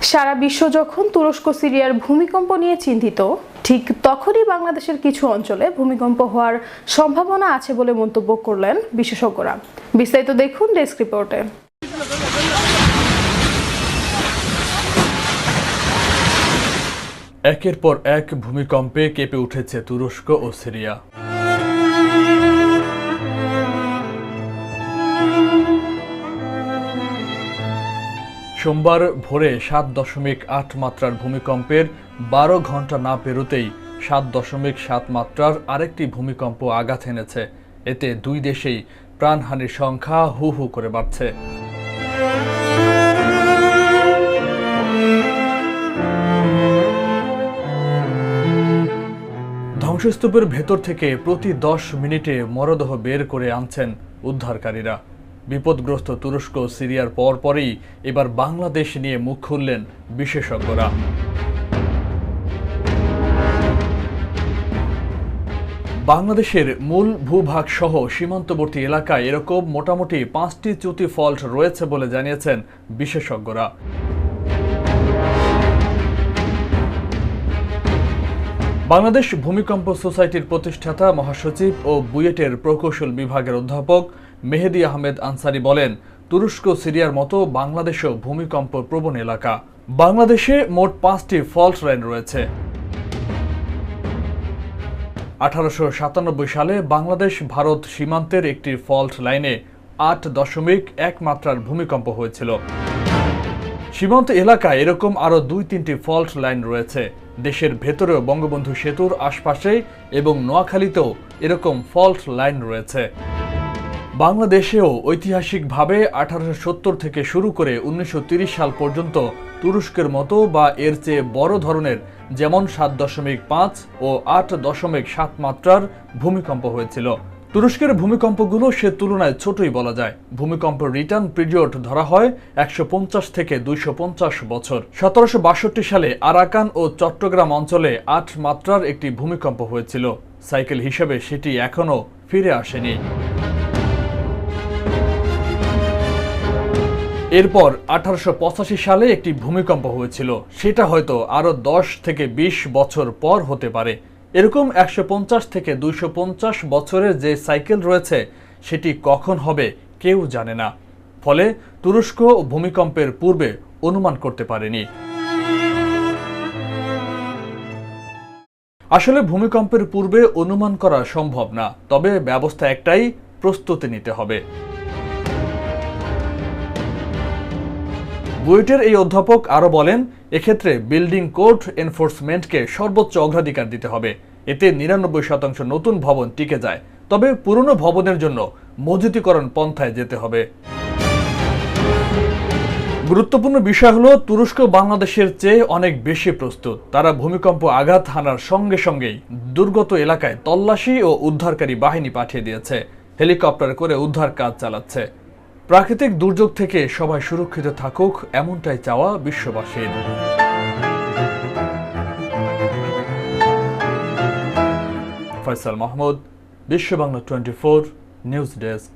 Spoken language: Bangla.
সারা বিশ্ব যখন তুরস্ক সিরিয়ার ভূমিকম্প নিয়ে চিন্তিত, ঠিক তখনই বাংলাদেশের কিছু অঞ্চলে ভূমিকম্প হওয়ার সম্ভাবনা আছে বলে মন্তব্য করলেন বিশেষজ্ঞরা। বিস্তারিত দেখুন ডেস্ক রিপোর্টে। একের পর এক ভূমিকম্পে কেঁপে উঠেছে তুরস্ক ও সিরিয়া। সোমবার ভোরে 7.8 মাত্রার ভূমিকম্পের 12 ঘন্টা না পেরোতেই 7.7 মাত্রার আরেকটি ভূমিকম্প আঘাত এনেছে। এতে দুই দেশেই প্রাণহানির সংখ্যা হু হু করে বাড়ছে। ধ্বংসস্তূপের ভেতর থেকে প্রতি 10 মিনিটে মরদেহ বের করে আনছেন উদ্ধারকারীরা। বিপদগ্রস্ত তুরস্ক সিরিয়ার পরপরই এবার বাংলাদেশ নিয়ে মুখ খুললেন বিশেষজ্ঞরা। বাংলাদেশের মূল ভূভাগ সহ সীমান্তবর্তী এলাকায় এরকম মোটামুটি 5টি চ্যুতি ফল্ট রয়েছে বলে জানিয়েছেন বিশেষজ্ঞরা। বাংলাদেশ ভূমিকম্প সোসাইটির প্রতিষ্ঠাতা মহাসচিব ও বুয়েটের প্রকৌশল বিভাগের অধ্যাপক মেহেদী আহমেদ আনসারি বলেন, তুরস্ক সিরিয়ার মতো বাংলাদেশও ভূমিকম্প প্রবণ এলাকা। বাংলাদেশে মোট 5টি ফল্ট লাইন রয়েছে। 1897 সালে বাংলাদেশ ভারত সীমান্তের একটি ফল্ট লাইনে 8.1 মাত্রার ভূমিকম্প হয়েছিল। সীমান্ত এলাকায় এরকম আরও 2-3টি ফল্ট লাইন রয়েছে। দেশের ভেতরেও বঙ্গবন্ধু সেতুর আশপাশে এবং নোয়াখালীতেও এরকম ফল্ট লাইন রয়েছে। বাংলাদেশেও ঐতিহাসিকভাবে 1870 থেকে শুরু করে 1930 সাল পর্যন্ত তুরস্কের মতো বা এর চেয়ে বড় ধরনের যেমন 7.5 ও 8.7 মাত্রার ভূমিকম্প হয়েছিল। তুরস্কের ভূমিকম্পগুলো সে তুলনায় ছোটই বলা যায়। ভূমিকম্প রিটার্ন পিরিয়ড ধরা হয় 150 থেকে 250 বছর। 1762 সালে আরাকান ও চট্টগ্রাম অঞ্চলে 8 মাত্রার একটি ভূমিকম্প হয়েছিল। সাইকেল হিসেবে সেটি এখনও ফিরে আসেনি। এরপর 1885 সালে একটি ভূমিকম্প হয়েছিল। সেটা হয়তো আরও 10 থেকে 20 বছর পর হতে পারে। এরকম 150 থেকে 250 বছরের যে সাইকেল রয়েছে সেটি কখন হবে কেউ জানে না। ফলে তুরস্ক ভূমিকম্পের পূর্বে অনুমান করতে পারেনি। আসলে ভূমিকম্পের পূর্বে অনুমান করা সম্ভব না, তবে ব্যবস্থা একটাই, প্রস্তুতি নিতে হবে। বুয়েটের এই অধ্যাপক আরও বলেন, এক্ষেত্রে বিল্ডিং কোড এনফোর্সমেন্টকে সর্বোচ্চ অগ্রাধিকার দিতে হবে। এতে 99% নতুন ভবন টিকে যায়। তবে পুরনো ভবনের জন্য মজুতিকরণ পন্থায় যেতে হবে। গুরুত্বপূর্ণ বিষয় হলো, তুরস্ক বাংলাদেশের চেয়ে অনেক বেশি প্রস্তুত। তারা ভূমিকম্প আঘাত হানার সঙ্গে সঙ্গেই দুর্গত এলাকায় তল্লাশি ও উদ্ধারকারী বাহিনী পাঠিয়ে দিয়েছে। হেলিকপ্টার করে উদ্ধার কাজ চালাচ্ছে। প্রাকৃতিক দুর্যোগ থেকে সবাই সুরক্ষিত থাকুক, এমনটাই চাওয়া বিশ্ববাসীর। ফয়সাল মাহমুদ, বিশ্ব বাংলা 24 নিউজ ডেস্ক।